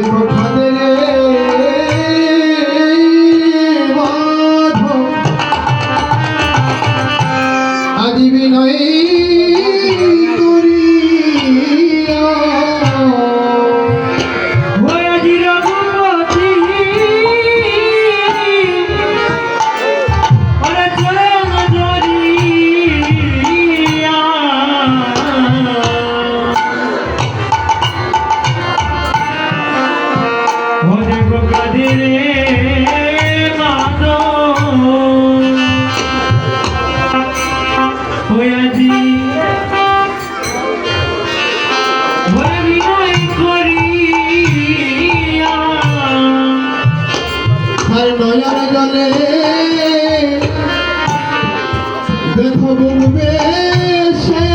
দেখো খাদের আজি বিনয় দেখো ডুববে সে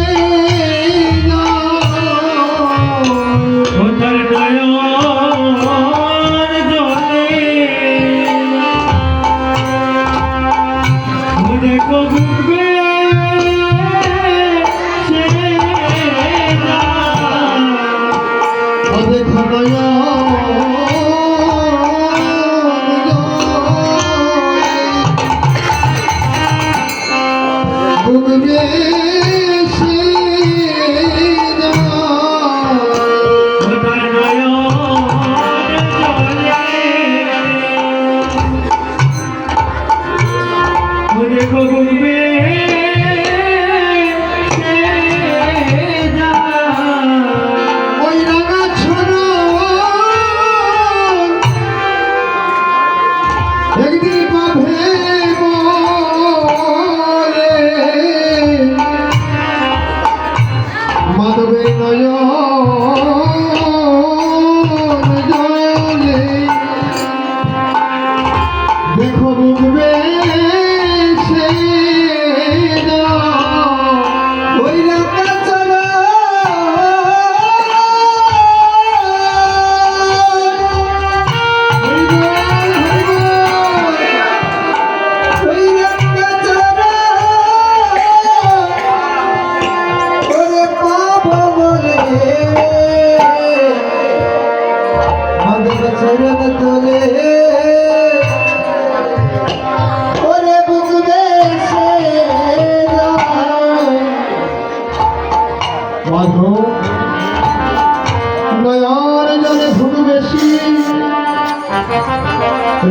দেখো ডুববে দেখো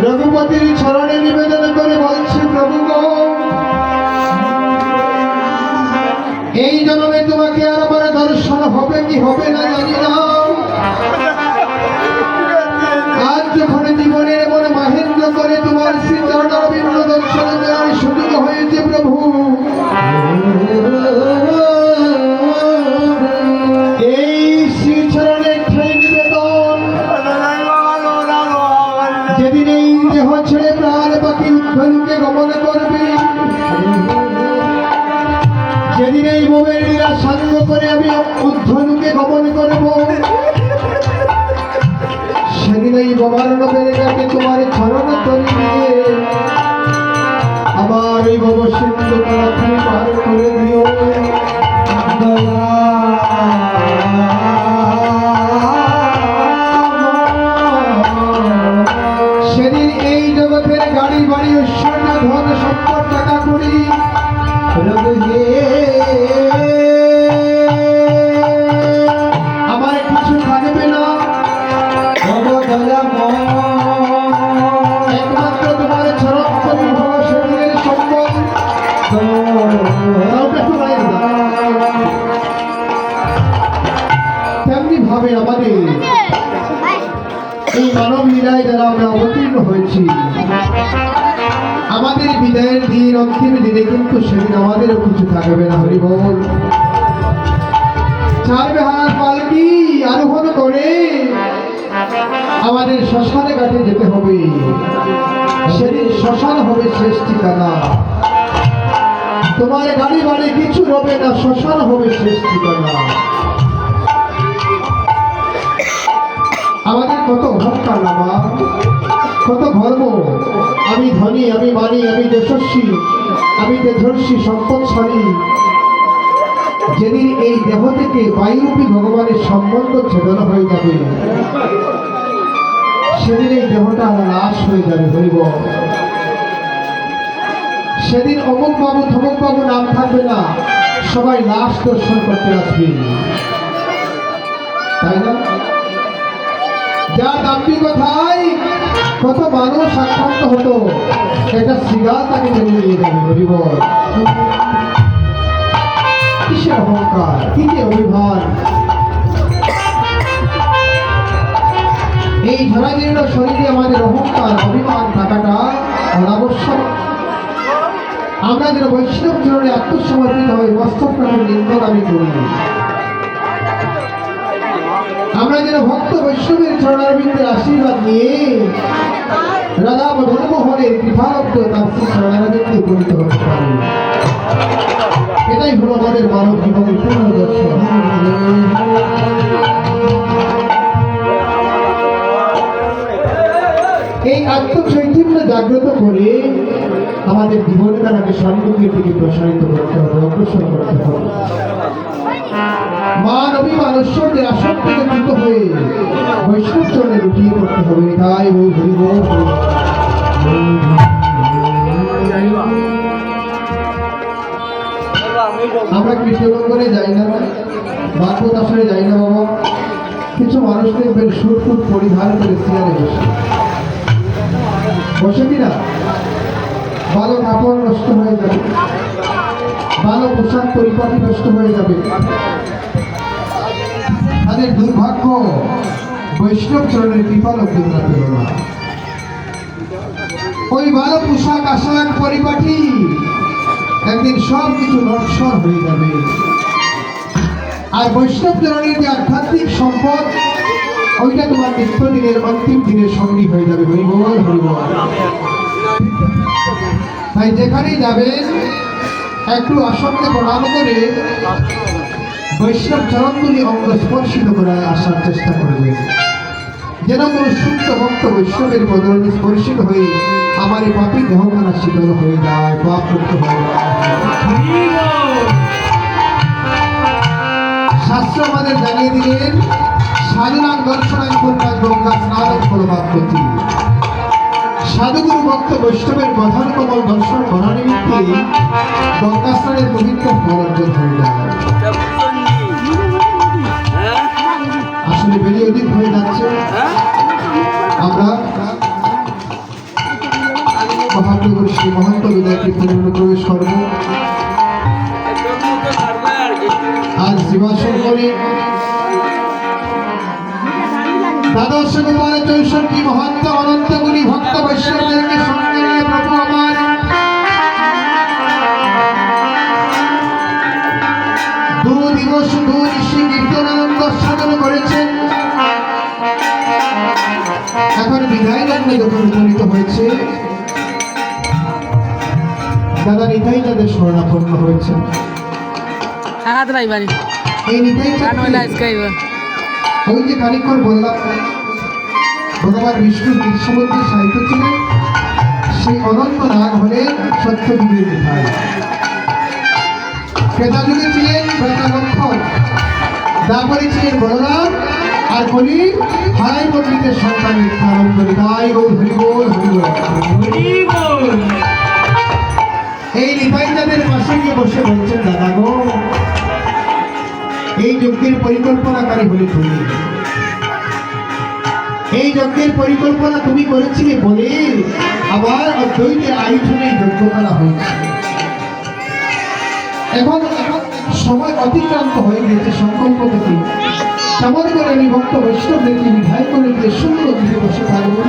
রঘুপতির চরণে নিবেদন করে বলছে, প্রভু এই জন্মে তোমাকে আর আমার দর্শন হবে কি হবে না জানি না। আজ যখন জীবনের মনে মাহেন্দ্র করে তোমার শ্রী চরণারবিন্দ দর্শন করার সুযোগ হয়েছে প্রভু, এই শ্রী চরণে ঠাই নিবেদন, যেদিন এই দেহ ছেড়ে প্রাণ পাখি উদ্ধলুকে গমন করবে, যেদিন এই মোমের লীলা সাঙ্গ করে আমি উদ্ধলুকে গমন করব, সেদিন এই বোমার নবের কাছে তোমার চরণ তলি দিয়ে আমার এই ভব সিন্ধু তারা তুমি পার করে দিও। সেদিন এই জগতের গাড়ি বাড়ি ঐশ্বর্য ধন সম্পদ টাকা করি আমার কিছু থাকবে না, একমাত্র তোমার চরণ শরীরের সম্পদ। তেমনি ভাবে আমাদের এই মানব লীলায় যারা আমরা অবতীর্ণ হয়েছি, আমাদের বিদায়ের দিন অন্তিম দিনে কিন্তু সেদিন আমাদেরও কিছু থাকবে না। হরি বল। চার বেহার পালকি আরোহণ করে আমাদের শ্মশানে ঘাটে যেতে হবে। সেদিন শ্মশান হবে শেষ ঠিকানা, তোমার গাড়ি বাড়ি কিছু হবে না, শ্মশান হবে শেষ ঠিকানা। আমাদের কত অহংকার নামা, কত ধর্ম, আমি ধনী, আমি মানি, আমি যশস্বী, আমি তেজস্বী, সম্পদশালী। যেদিন এই দেহ থেকে বায়ুরূপী ভগবানের সম্বন্ধ ছেদন হয়ে যাবে, সেদিন এই দেহটা লাশ হয়ে যাবে হইব। সেদিন অমুক বাবু ধমক বাবু নাম থাকবে না, সবাই লাশ দর্শন করতে আসবে, তাই না? যা দাম্পি কোথায় কত মানুষ আক্রান্ত হতো, একটা সিগা তাকে টেনে নিয়ে যাবে হরিব। কিসের অহংকার, কিসের অভিমান! এই ঝরাজীর্ণ শরীরে আমাদের অহংকার অভিমান থাকাটা অনাবশ্যক। আমরা যেন বৈষ্ণব চরণে আত্মসমর্পিত হয়ে মস্তক নিন্দন আমি করি। আমরা যেন ভক্ত বৈষ্ণবের চরণারবিন্দের আশীর্বাদ নিয়ে রাধা মদনমোহনের কৃপালব্ধ তার শ্রী চরণারবিন্দে উপনীত হতে পারি। এটাই হলো আমাদের মানব জীবনের পূর্ণ দর্শন। এই আত্মচৈতন্য জাগ্রত করে আমাদের জীবনধারাকে সম্মুখের দিকে প্রসারিত করতে হবে, অগ্রসর করতে হবে। মান অভিমান ঐশ্বর্যের আসক্তিতে দ্রুত হয়ে বৈষ্ণব চরণে লুটিয়ে পড়তে হবে। তাই ও হরিব। আমরা কৃষ্ণগঞ্জে যাই না, বাগবত আসরে যাই না বাবা, কিছু মানুষ দেখবেন সুট ফুট পরিধান করে চেয়ারে বসে কিনা ভালো কাপড় নষ্ট হয়ে যাবে, ভালো পোশাক পরিপাটি নষ্ট হয়ে যাবে। তাদের দুর্ভাগ্য বৈষ্ণব চরণের কৃপা লব্ধ পেল না। ওই ভালো পোশাক আশাক পরিপাটি একদিন সব কিছু নশ্বর হয়ে যাবে। আর বৈষ্ণব চরণের যে আধ্যাত্মিক সম্পদ, ওইটা তোমার নিত্যদিনের অন্তিম দিনের সঙ্গী হয়ে যাবে। হরিবল হরিবল। তাই যেখানেই যাবেন একটু আসনকে প্রণাম করে বৈষ্ণব চরণগুলি অঙ্গ স্পর্শিত করে আসার চেষ্টা করবে, যেন কোনো শুদ্ধ ভক্ত বৈষ্ণবের বদলে স্পর্শিত হয়ে আমার এই পাপী দেহখানা শীতল হয়ে যায়, পাপ মুক্ত হয়ে যায়। শাস্ত্র আমাদের জানিয়ে দিলেন, সাধুনাং দর্শনাং পুণ্যাং গঙ্গা স্নানং ফলবাপ্যতি। সাধুগুরু ভক্ত বৈষ্ণবের প্রধান কমল দর্শন করা নিমিত্তে গঙ্গা স্নানের পবিত্র ফল অর্জন হয়ে যায়। আসলে বেশি অধিক হয়ে যাচ্ছে, আমরা মহাপ্রভুর শ্রী মহন্ত বিদায় কীর্তনে প্রবেশ করব। আজ জীবাসন করে দ্বাদশ গোপাল 64 মহন্ত অনন্তগুলি ভক্ত বৈষ্ণবদেরকে সঙ্গে নিয়ে প্রভু আমার দু দিবস দু ঋষি কীর্তনানন্দ সাধন করেছেন। এখন বিদায় লগ্নে যখন উপনীত হয়েছে, দাদা নিতাই যাদের শরণাপন্ন হয়েছে, এই নিতাই ওই যে খানিক্ষণ বললাম ভগবান বিষ্ণুর বিশ্বমধ্যে সাহিত্য ছিলেন, সেই অনন্ত নাগ হলেন সত্যযুগের নিতাই। ক্রেতাযুগে ছিলেন লক্ষণ, তারপরে ছিলেন বলরাম, আর কলি হারাই পণ্ডিতের সন্তান নিত্যানন্দ নিতাই গৌর হরিবোল হরিবোল। এই নিতাই যাদের পাশে গিয়ে বসে বলছেন, দাদা গো, এই যজ্ঞের পরিকল্পনাকারী হলে তুমি, এই যজ্ঞের পরিকল্পনা তুমি করেছিলে বলে আবার অদ্বৈতের আয়োজনে যজ্ঞ করা হয়েছে। এখন সময় অতিক্রান্ত হয়ে গেছে সংকল্প থেকে, কেমন করে আমি ভক্ত বৈষ্ণবদেরকে বিধায় করে দিয়ে সুন্দর দিকে বসে থাকবো।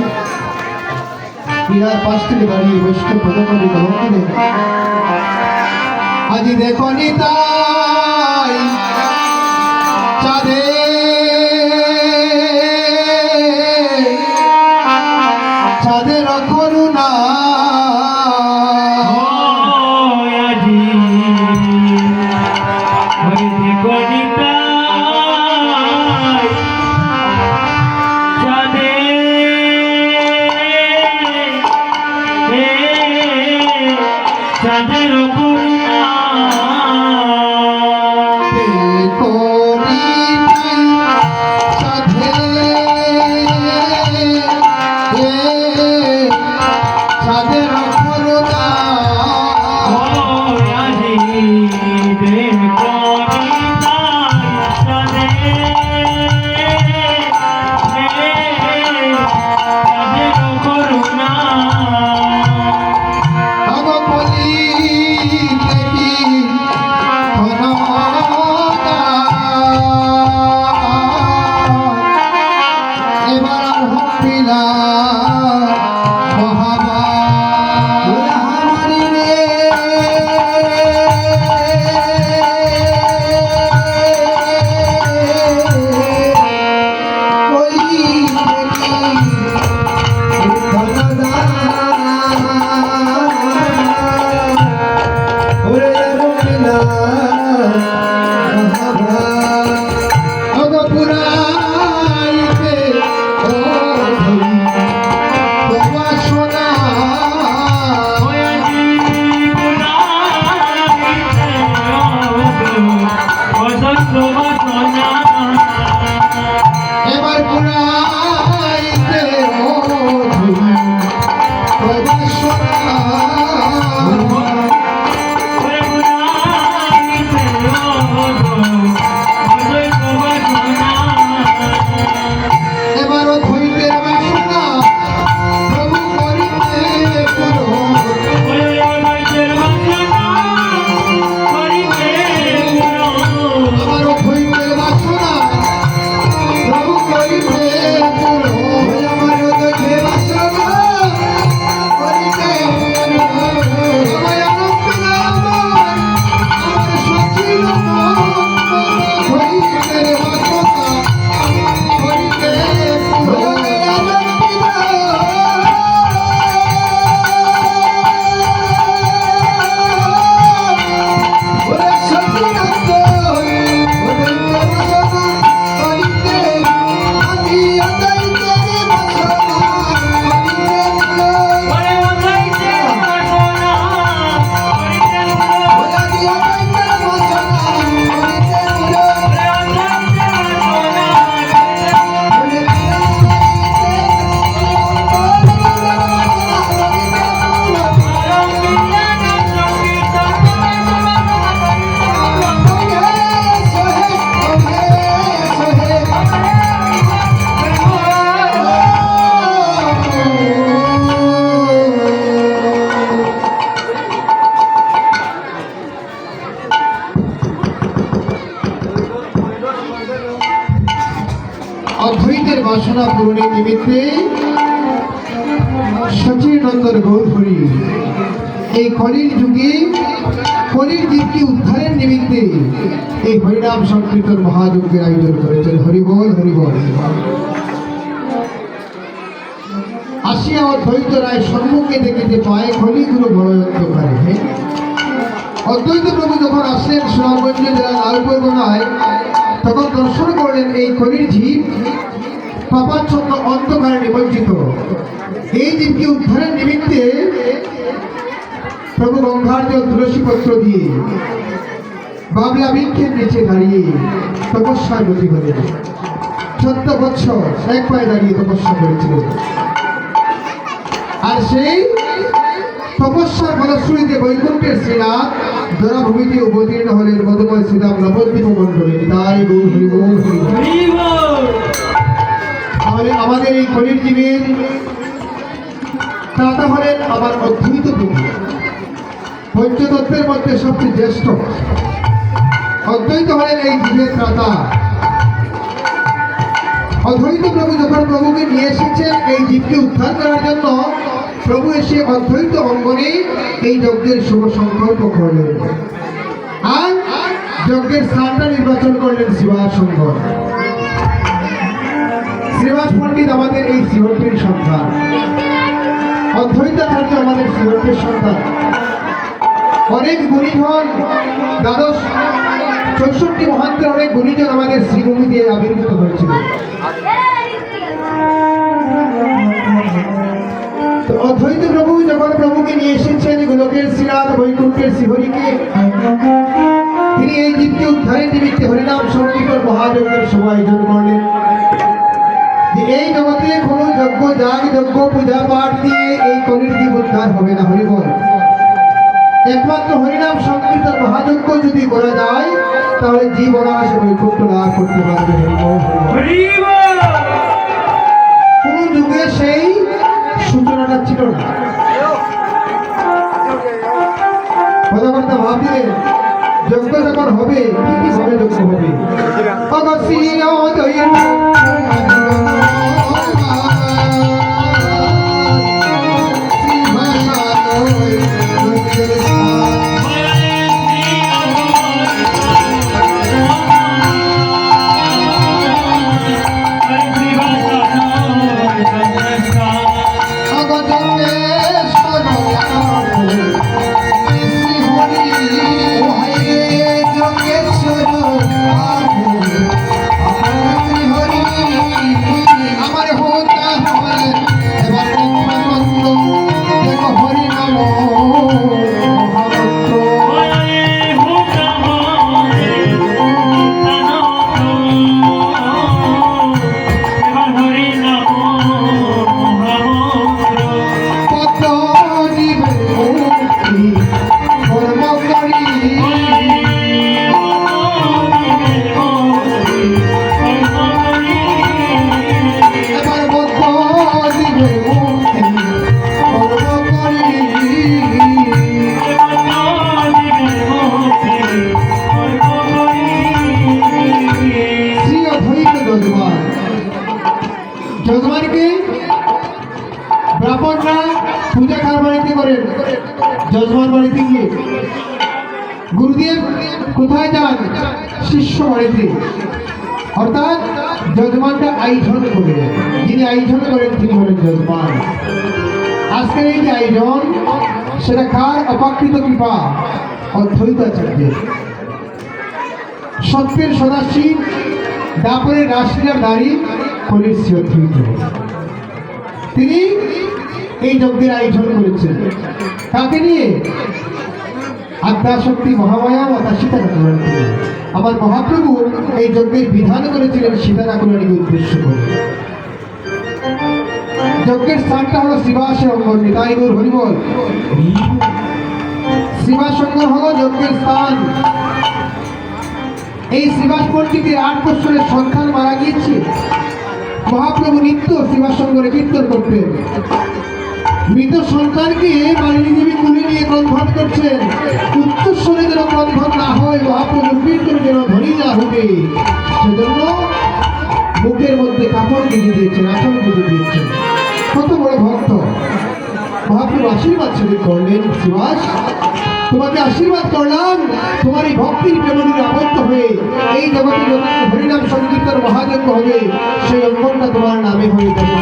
পীড়ার পাশ থেকে দাঁড়িয়ে বৈষ্ণব পদকবি গ্রহণ করে, আজি দেখো নিতাই চাঁদে চাঁদের করুণা, চাঁদের করুণা পুরাইতে এবারও ধৈর্যের বাসনা প্রভু করিতে আমারও ধৈর্যের বাসনা প্রভু করিতে আমারও ধৈর্যের বাসনা করিতে আমায় আনন্দ আমার সচিল ধৈর্যের বাসনা করিতে অদ্বৈতের বাসনা পূরণের নিমিত্তে সচিনন্দন গৌরহরি এই কলির যুগে কলির জীবকে উদ্ধারের নিমিত্তে এই হরিনাম সংকীর্তন মহাযজ্ঞের আয়োজন করেছেন। হরিবল হরিবল। আসিয়া অদ্বৈত রায় সম্মুখে দেখিতে পায় কলিগুলো বড় অন্ধকারে। অদ্বৈত প্রভু যখন আসলেন সুনামগঞ্জ জেলার লালপুর গোনায় তখন দর্শন করলেন এই কলির জীব পাপাচ্ছন্ন অন্ধকারে নিমজ্জিত। এই জীবকে উদ্ধারের নিমিত্তে প্রভু গঙ্গার জল তুলসী পত্র দিয়ে বাবলা বৃক্ষের নিচে দাঁড়িয়ে তপস্যায় গতি হলেন। 14 বৎসর এক পায়ে দাঁড়িয়ে তপস্যা করেছিলেন। আর সেই তপস্যার ফলশ্রুতিতে বৈকুণ্ঠের শ্রীনাথ ধরাভূমিতে অবতীর্ণ হলেন মধুময় শ্রীরাম নবদ্বীপ মণ্ডলে। তাই তাহলে আমাদের এই কলির জীবের ত্রাতা হলেন আমার অদ্বৈত প্রভু। পঞ্চতত্ত্বের মধ্যে সবচেয়ে জ্যেষ্ঠ অদ্বৈত হলেন এই জীবের ত্রাতা। অদ্বৈত প্রভু যখন প্রভুকে নিয়ে এসেছেন এই জীবকে উদ্ধার করার জন্য, প্রভু এসে অদ্বৈত অঙ্গনে এই যজ্ঞের শুভ সংকল্প করলেন আর যজ্ঞের স্থানটা নির্বাচন করলেন শ্রীবাস সংঘ। শ্রীবাস পণ্ডিত আমাদের এই শ্রীহট্টের সন্তান, অদ্বৈতাচার্য আমাদের শ্রীহট্টের সন্তান। অনেক গুণীজন 64 মহান্তের অনেক গুণীজন আমাদের শ্রীভূমিতে আবির্ভূত হয়েছিল। অদ্বৈত প্রভু যখন প্রভুকে নিয়ে এসেছেন গোলকের শ্রীনাথ বৈকুণ্ঠের শ্রীহরিকে, তিনি এই জীবকে উদ্ধারের নিমিত্তে হরিনাম সংকীর্তন মহাযজ্ঞের শুভ আয়োজন করলেন। এই জগতে কোনো যজ্ঞ যাগ যজ্ঞ পূজা পাঠ দিয়ে এই কলির জীব উদ্ধার হবে না। হরিবল। একমাত্র হরিনাম সংকীর্তন মহাযজ্ঞ যদি করা যায় তাহলে জীব অনায়াসে বৈকুণ্ঠ লাভ করতে পারবে। কোন যুগে সেই সূচনাটা ছিল না। কথা কথা ভাবছিলেন যজ্ঞ যখন হবে কি কি ভাবে যজ্ঞ হবে। যজমানকে ব্রাহ্মণরা পূজা কার বাড়িতে করেন? যজমান বাড়িতে গিয়ে। গুরুদেব কোথায় যান? শিষ্য বাড়িতে। অর্থাৎ যজমানটা আয়োজন করে, যিনি আয়োজন করেন তিনি হলেন যজমান। আজকের এই যে আয়োজন, সেটা কার অপাকৃত কৃপা? অদ্বৈতাচার্যের। সত্যের সদাশিব, দাপরের রাশিয়ার নারী কলির অদ্বৈত, তিনি এই যজ্ঞের আয়োজন করেছেন। কাকে নিয়ে? আদ্যাশক্তি মহামায়া মাতা সীতা ঠাকুরানীকে। আমার মহাপ্রভু এই যজ্ঞের বিধান করেছিলেন সীতা ঠাকুরানীকে উদ্দেশ্য করে। যজ্ঞের স্থানটা হলো শ্রীবাসের অঙ্গন। নিতাই গৌর হরিবল। শ্রীবাসঙ্গ হলো যজ্ঞের স্থান। এই শ্রীবাস পণ্ডিতের 8 বছরের সন্তান মারা গিয়েছে। মহাপ্রভু নিত্য শ্রীবাসঙ্গরে কীর্তন করতেন। মৃত সন্তানকে মালিনী দেবী কুলে নিয়ে ক্রন্দন করছেন। উচ্চস্বরে যেন ক্রন্দন না হয়, মহাপ্রভুর কীর্তন যেন ধ্বনি না হবে, সেজন্য বুকের মধ্যে কাপড় দিয়ে দিয়েছেন, আচল দিয়ে দিয়েছেন। কত বড় ভক্ত! মহাপ্রভু আশীর্বাদ ছেড়ে করলেন, শ্রীবাস তোমাকে আশীর্বাদ করলাম, তোমার এই ভক্তির প্রেমে আবদ্ধ হয়ে এই জগতে যত হরিনাম সংকীর্তন মহাযজ্ঞ হবে, সেই অঙ্গনটা তোমার নামে হয়ে যাবে।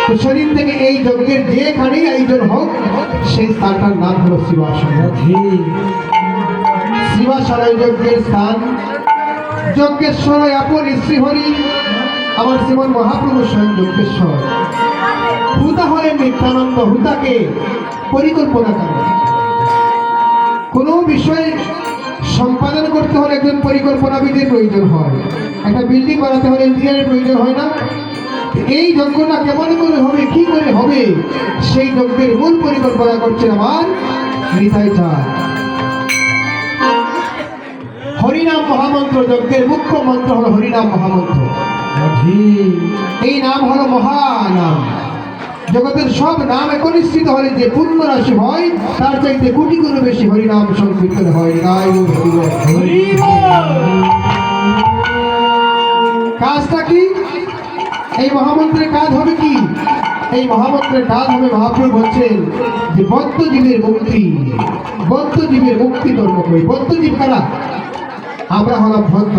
তো শরীর থেকে এই যজ্ঞের যেখানেই আয়োজন হোক, সেই স্থানটার নাম হলো শ্রীবাসনা। শ্রীবাসনা যজ্ঞের স্থান। যজ্ঞেশ্বর আপন শ্রীহরি, আমার শ্রীমন মহাপ্রভু স্বয়ং যজ্ঞেশ্বর। হুতা হলেন নিত্যানন্দ। হুতাকে পরিকল্পনা করে। কোনো বিষয় সম্পাদন করতে হলে একজন পরিকল্পনাবিদের প্রয়োজন হয়। একটা বিল্ডিং বানাতে হলে ইঞ্জিনিয়ারের প্রয়োজন হয় না? এই যজ্ঞটা কেমন করে হবে, কি করে হবে, সেই যজ্ঞের মূল পরিকল্পনা করছেন আমার নিতাই চাঁদ। হরিনাম মহামন্ত্র, যজ্ঞের মুখ্য মন্ত্র হলো হরিনাম মহামন্ত্র। এই নাম হলো মহানাম। জগতের সব নাম একনিষ্ঠিত হলে যে পুণ্য রাশি হয়, তার চাইতে কোটি গুণ বেশি হরিনাম সংকীর্তন হয়। কাজটা কি? এই মহামন্ত্রের কাজ হবে কি? এই মহামন্ত্রের কাজ হবে, মহাপ্রভু বলছেন যে বদ্ধজীবের মুক্তি, বদ্ধজীবের মুক্তি কর্ম করি। বদ্ধজীব কারা? আমরা হলাম বদ্ধ।